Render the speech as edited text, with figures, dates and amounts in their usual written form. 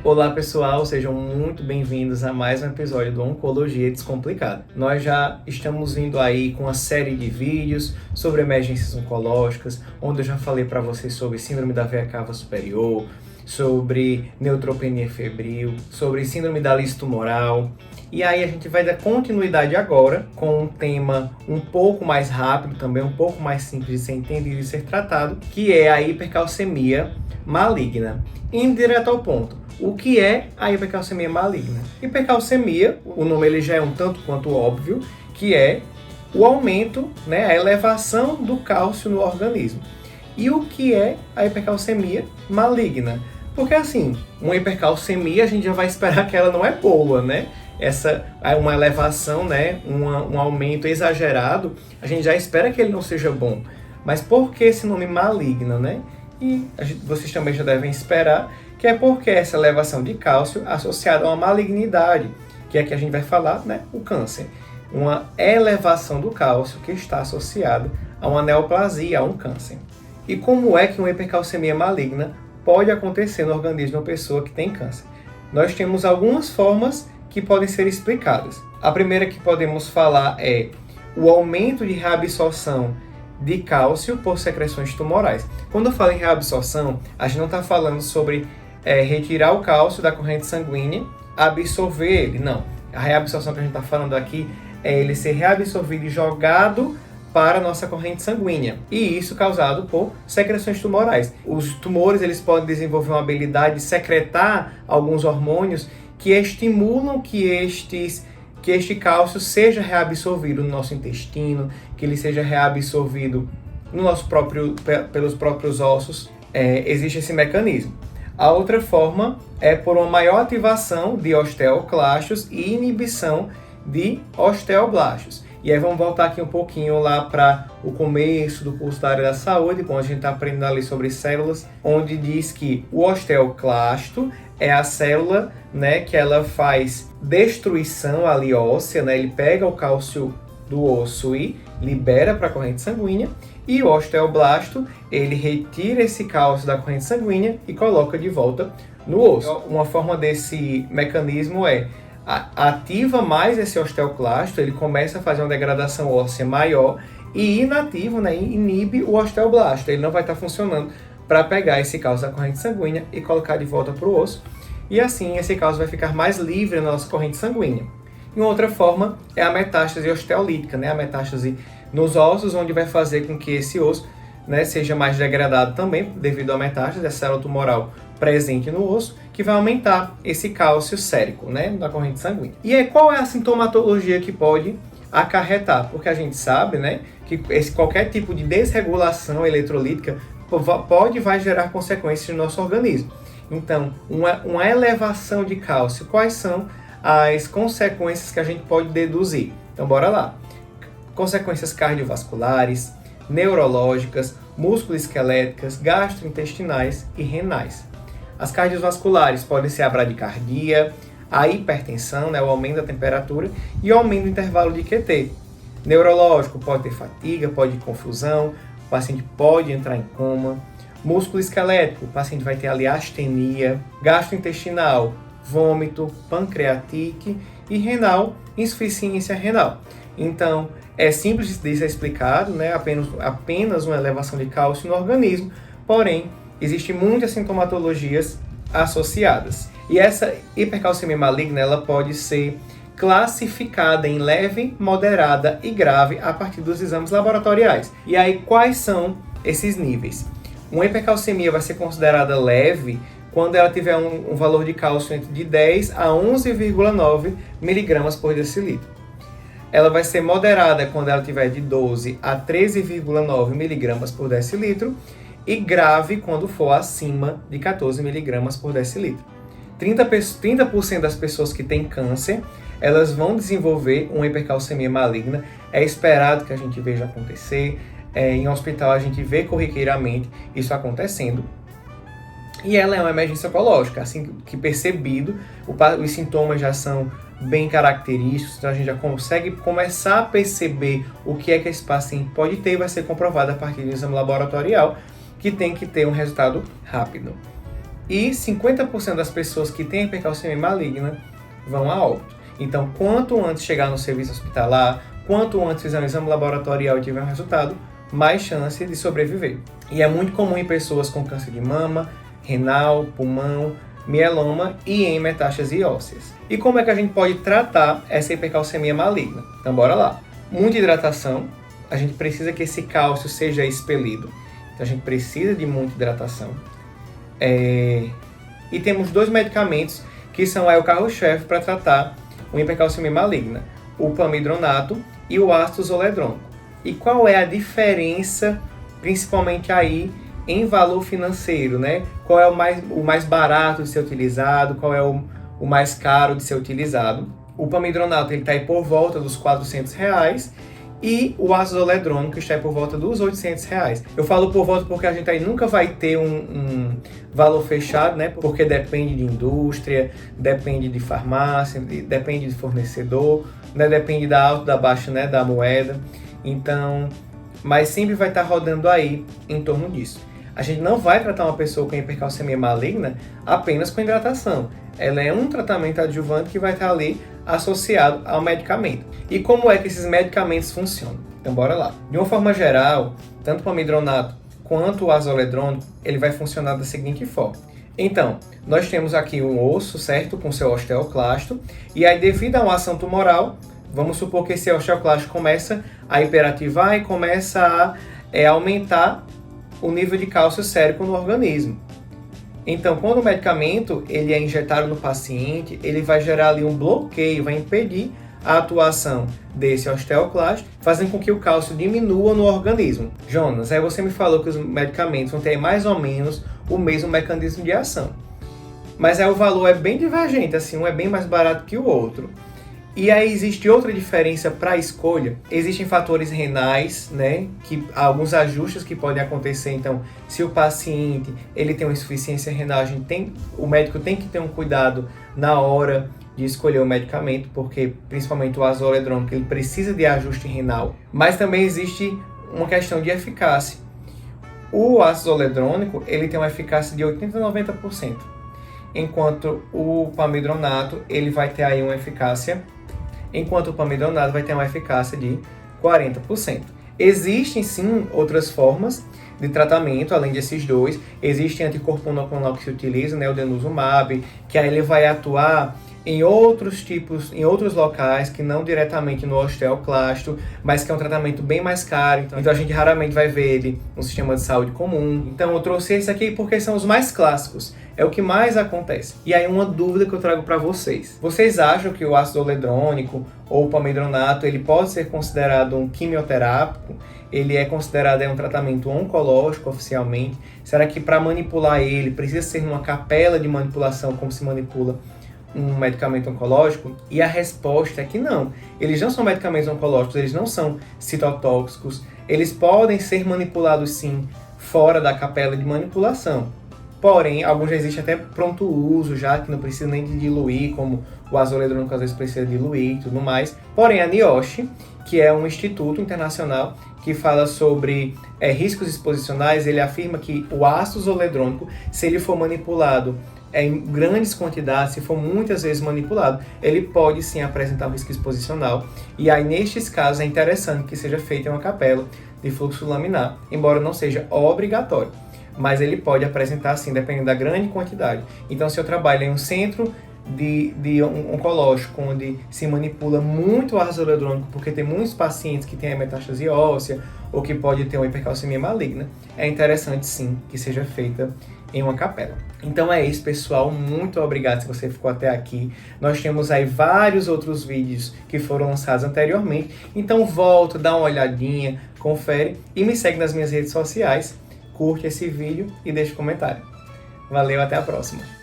Olá pessoal, sejam muito bem-vindos a mais um episódio do Oncologia Descomplicada. Nós já estamos vindo aí com uma série de vídeos sobre emergências oncológicas, onde eu já falei para vocês sobre síndrome da veia cava superior, sobre neutropenia febril, sobre síndrome da lise tumoral. E aí a gente vai dar continuidade agora com um tema um pouco mais rápido, também um pouco mais simples de ser entendido e ser tratado, que é a hipercalcemia maligna. Indo direto ao ponto. O que é a hipercalcemia maligna? Hipercalcemia, o nome ele já é um tanto quanto óbvio, que é o aumento, a elevação do cálcio no organismo. E o que é a hipercalcemia maligna? Porque assim, uma hipercalcemia a gente já vai esperar que ela não é boa, Essa é uma elevação, um aumento exagerado, a gente já espera que ele não seja bom. Mas por que esse nome maligna, E vocês também já devem esperar que é porque essa elevação de cálcio associada a uma malignidade, que é que a gente vai falar, o câncer. Uma elevação do cálcio que está associada a uma neoplasia, a um câncer. E como é que uma hipercalcemia maligna pode acontecer no organismo de uma pessoa que tem câncer? Nós temos algumas formas que podem ser explicadas. A primeira que podemos falar é o aumento de reabsorção de cálcio por secreções tumorais. Quando eu falo em reabsorção, a gente não está falando sobre retirar o cálcio da corrente sanguínea, absorver ele, não. A reabsorção que a gente está falando aqui é ele ser reabsorvido e jogado para a nossa corrente sanguínea. E isso causado por secreções tumorais. Os tumores eles podem desenvolver uma habilidade de secretar alguns hormônios que estimulam que este cálcio seja reabsorvido no nosso intestino, que ele seja reabsorvido no pelos próprios ossos. Existe esse mecanismo. A outra forma é por uma maior ativação de osteoclastos e inibição de osteoblastos. E aí vamos voltar aqui um pouquinho lá para o começo do curso da área da saúde, quando a gente está aprendendo ali sobre células, onde diz que o osteoclasto é a célula, que ela faz destruição ali óssea, ele pega o cálcio do osso e libera para a corrente sanguínea, e o osteoblasto, ele retira esse cálcio da corrente sanguínea e coloca de volta no osso. Uma forma desse mecanismo é ativa mais esse osteoclasto, ele começa a fazer uma degradação óssea maior e inativo, inibe o osteoblasto. Ele não vai estar funcionando para pegar esse cálcio da corrente sanguínea e colocar de volta para o osso. E assim esse cálcio vai ficar mais livre na nossa corrente sanguínea. E outra forma é a metástase osteolítica, a metástase nos ossos, onde vai fazer com que esse osso seja mais degradado também, devido à metástase, a célula tumoral presente no osso, que vai aumentar esse cálcio sérico, da corrente sanguínea. E aí, qual é a sintomatologia que pode acarretar? Porque a gente sabe, que qualquer tipo de desregulação eletrolítica vai gerar consequências no nosso organismo. Então, uma elevação de cálcio, quais são as consequências que a gente pode deduzir? Então, bora lá. Consequências cardiovasculares, neurológicas, musculoesqueléticas, gastrointestinais e renais. As cardiovasculares podem ser a bradicardia, a hipertensão, o aumento da temperatura e o aumento do intervalo de QT. Neurológico pode ter fadiga, pode ter confusão, o paciente pode entrar em coma. Músculo esquelético, o paciente vai ter ali astenia. Gastrointestinal, vômito, pancreatite. E renal, insuficiência renal. Então, é simples de ser explicado, apenas uma elevação de cálcio no organismo, porém, existem muitas sintomatologias associadas. E essa hipercalcemia maligna ela pode ser classificada em leve, moderada e grave a partir dos exames laboratoriais. E aí, quais são esses níveis? Uma hipercalcemia vai ser considerada leve quando ela tiver um valor de cálcio entre de 10 a 11,9 miligramas por decilitro. Ela vai ser moderada quando ela tiver de 12 a 13,9 miligramas por decilitro e grave quando for acima de 14 miligramas por decilitro. 30% das pessoas que têm câncer, elas vão desenvolver uma hipercalcemia maligna. É esperado que a gente veja acontecer. Em hospital a gente vê corriqueiramente isso acontecendo. E ela é uma emergência oncológica, assim que percebido, os sintomas já são bem característicos, então a gente já consegue começar a perceber o que é que esse paciente pode ter e vai ser comprovado a partir do exame laboratorial, que tem que ter um resultado rápido. e 50% das pessoas que têm hipercalcemia maligna vão a óbito. Então, quanto antes chegar no serviço hospitalar, quanto antes fizer um exame laboratorial e tiver um resultado, mais chance de sobreviver. E é muito comum em pessoas com câncer de mama, renal, pulmão, mieloma e em metástase ósseas. E como é que a gente pode tratar essa hipercalcemia maligna? Então bora lá. Muita hidratação, a gente precisa que esse cálcio seja expelido. Então a gente precisa de muita hidratação. E temos 2 medicamentos que são o carro-chefe para tratar uma hipercalcemia maligna. O pamidronato e o ácido zoledrônico. E qual é a diferença, principalmente aí, em valor financeiro, né? Qual é o mais barato de ser utilizado, qual é o mais caro de ser utilizado? O pamidronato está aí por volta dos R$400 e o ácido zoledrônico está aí por volta dos R$800. Eu falo por volta porque a gente aí nunca vai ter um valor fechado, né? Porque depende de indústria, depende de farmácia, depende de fornecedor, né? Depende da alta, da baixa, né? Da moeda. Então, mas sempre vai estar rodando aí em torno disso. A gente não vai tratar uma pessoa com hipercalcemia maligna apenas com hidratação. Ela é um tratamento adjuvante que vai estar ali associado ao medicamento. E como é que esses medicamentos funcionam? Então, bora lá. De uma forma geral, tanto o pamidronato quanto o ácido zoledrônico, ele vai funcionar da seguinte forma. Então, nós temos aqui um osso, certo? Com seu osteoclasto. E aí, devido a uma ação tumoral, vamos supor que esse osteoclasto começa a hiperativar e começa a aumentar o nível de cálcio sérico no organismo. Então, quando o medicamento ele é injetado no paciente, ele vai gerar ali um bloqueio, vai impedir a atuação desse osteoclasto, fazendo com que o cálcio diminua no organismo. Jonas, aí você me falou que os medicamentos vão ter mais ou menos o mesmo mecanismo de ação. Mas aí o valor é bem divergente, assim, um é bem mais barato que o outro. E aí existe outra diferença para a escolha. Existem fatores renais, né? Que alguns ajustes que podem acontecer. Então, se o paciente ele tem uma insuficiência renal, o médico tem que ter um cuidado na hora de escolher o medicamento, porque principalmente o ácido zoledrônico ele precisa de ajuste renal. Mas também existe uma questão de eficácia. O ácido zoledrônico ele tem uma eficácia de 80 a 90%, enquanto o pamidronato ele vai ter aí uma eficácia enquanto o pamidronato vai ter uma eficácia de 40%. Existem sim outras formas de tratamento, além desses dois. Existe anticorpo monoclonal que se utiliza, né, o denosumab, que aí ele vai atuar em outros tipos, em outros locais, que não diretamente no osteoclasto, mas que é um tratamento bem mais caro. Então a gente raramente vai ver ele no sistema de saúde comum. Então eu trouxe esse aqui porque são os mais clássicos. É o que mais acontece. E aí uma dúvida que eu trago para vocês. Vocês acham que o ácido zoledrônico ou o pamidronato ele pode ser considerado um quimioterápico? Ele é considerado um tratamento oncológico oficialmente? Será que para manipular ele precisa ser numa capela de manipulação como se manipula um medicamento oncológico? E a resposta é que não. Eles não são medicamentos oncológicos, eles não são citotóxicos. Eles podem ser manipulados sim fora da capela de manipulação. Porém, alguns já existem até pronto uso, já que não precisa nem de diluir, como o ácido zoledrônico às vezes precisa diluir e tudo mais. Porém, a NIOSH, que é um instituto internacional que fala sobre riscos exposicionais, ele afirma que o ácido zoledrônico, se ele for manipulado em grandes quantidades, se for muitas vezes manipulado, ele pode sim apresentar um risco exposicional. E aí, nestes casos, é interessante que seja feita em uma capela de fluxo laminar, embora não seja obrigatório. Mas ele pode apresentar sim, dependendo da grande quantidade. Então, se eu trabalho em um centro de oncológico, onde se manipula muito o ácido zoledrônico, porque tem muitos pacientes que têm a metástase óssea, ou que pode ter uma hipercalcemia maligna, é interessante sim que seja feita em uma capela. Então é isso, pessoal. Muito obrigado se você ficou até aqui. Nós temos aí vários outros vídeos que foram lançados anteriormente. Então volta, dá uma olhadinha, confere e me segue nas minhas redes sociais. Curte esse vídeo e deixa um comentário. Valeu, até a próxima!